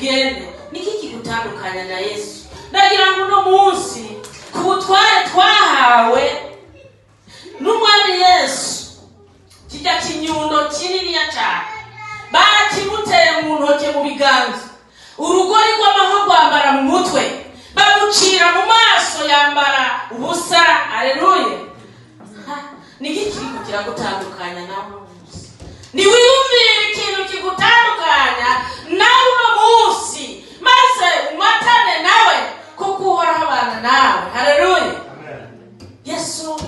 ugende. Niki kigutandukanya na Yesu? Ndagira ngo no munsi kubutware twahawe n'umwami Yesu, kijya kinyundo kinini cyane bakimuteye mu ntoke mu biganza, urugori rw'amaho rwambara mu mutwe, bamucira mu maso yambara ubusa. Haleluya! Niki kiriko kiragutandukanya nawe? Niwiyumvire ikintu kigutandukanya nawe uno munsi, maze umatane nawe kuko uhoraho abana nawe. Haleluya! Yesu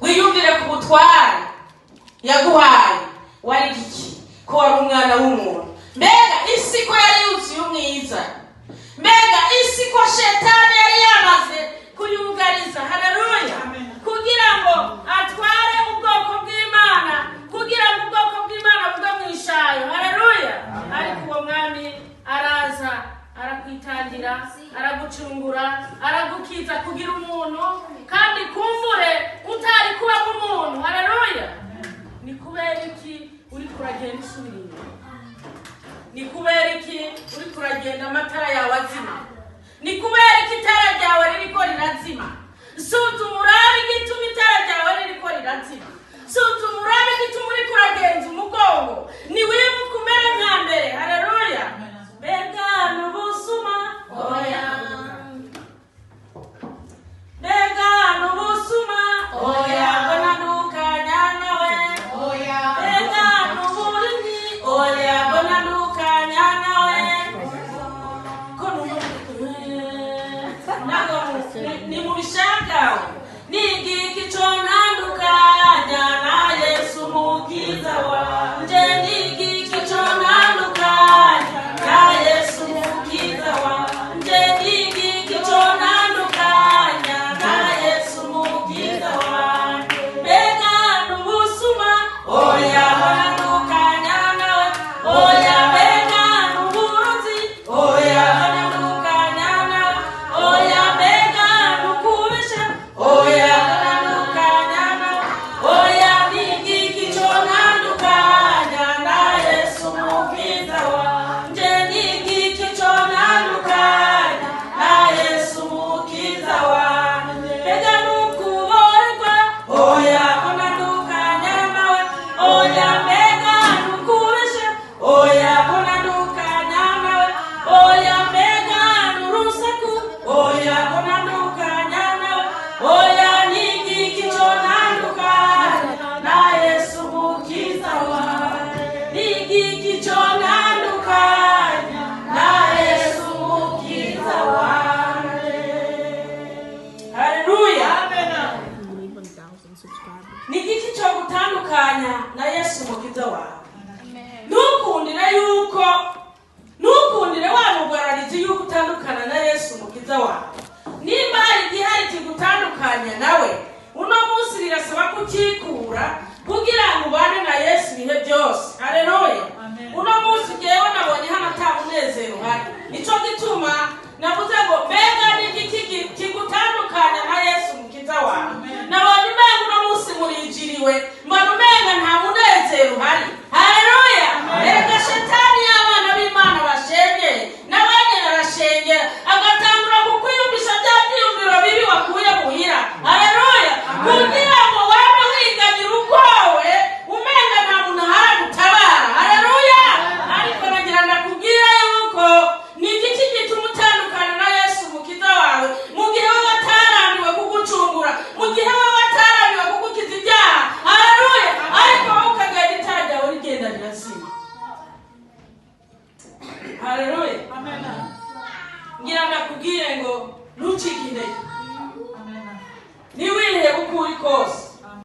wiyumvire ku butware yaguhaye. Wari iki? Ko wari umwana w'umuntu. Mbega isi ko yari yuzuye umwiza, mbega isi ko shetani yari yamaze kuyugariza. Haleluya! Kugira ngo atware ubwoko bw'Imana, kugira ngo ubwoko bw'Imana buve mu ishayo. Haleluya! Ariko uwo mwami araza, arakwitangira, aragucungura, aragukiza kugira umuntu, kandi kumvure utari kuba umuntu. Haleluya! Ni kubera iki uri kuragenda usubira inyuma? Ni kubera iki uri kuragenda amatara yawe azima? Ni kubera iki itara ryawe ririko rirazima? Suzuma urabe igituma itara ryawe ririko rirazima. Suzuma urabe igituma uri kuragenza umugongo. Ni wibuka umere nka mbere. Haleluya! Mbega n'ubusuma, oya. Mbega n'ubusuma, oya. Mbona ndukanya nawe, oya. Mbega n'uburinzi, oya. Mbona ndukanya nawe. Ni mu bishaka ni igiki cyo ntandukanya na Yesu mukiza wanje. Ni igiki cyo ntandukanya na Yesu mukiza wanje. Ni igiki cyo ntandukanya na Yesu mukiza wanje. Mbega n'ubusuma, oya. Ntandukanya nawe, oya. Mbega n'uburozi, oya. Ntandukanya nawe, oya. Mbega n'ukubesha, oya. Ntandukanya nawe, oya. Ni igiki cyo ntandukanya na Yesu mukiza wanje. Ni igiki cyo ntandukanya na Yesu mukiza wanje. Mbega n'ukuborerwa, oya. Ntandukanya nawe, oya. Mbega n'ukubesha, oya. Ntandukanya nawe, oya. Mbega n'urusaku, oya. Ntandukanya nawe, oya. Ni igiki cyo ntandukanya na Yesu mukiza wanje. Ni igiki cyo ntandukanya na Yesu mukiza wanje. Haleluya! Ni igiki cyo gutandukanya na Yesu mukiza wawe? Ntukundire wa mugwararizi yuko utandukana na Yesu mukiza wawe. Nimba hari igihari kigutandukanya nawe, uno munsi birasaba kukikura kugira ngo ubane na Yesu ibihe byose. Haleluya! Uno munsi jewe nabonye hano ata munezero hari. Nico gituma navuze ngo mbega ni igiki kigutandukanya na Yesu mukiza wawe? Nabonye umenga uno munsi murijiriwe, mbona umenga nta munezero hari. Haleluya! Reka shetani y'abana b'Imana bashenge n'abanye barashengera, agatangura kukwiyumvisha bya byiyumviro bibi wakuye muhira. Haleluya! Kugira ngo wabe wiganyira ukwawe umenga nta muntu ahari gutabara. Haleluya! Ariko nagira ndakubwira yuko ni igiki gituma utandukana na Yesu mukiza wawe mu gihe we watarambiwe kugucungura, mu gihe we watarambiwe kugukiza ibyaha. Haleluya! Ariko wowe ukagenda itara ryawe rigenda rirazima. Haleluya! Ngira ndakubwire ngo ntucike intege. Niwihebe uko uri kose,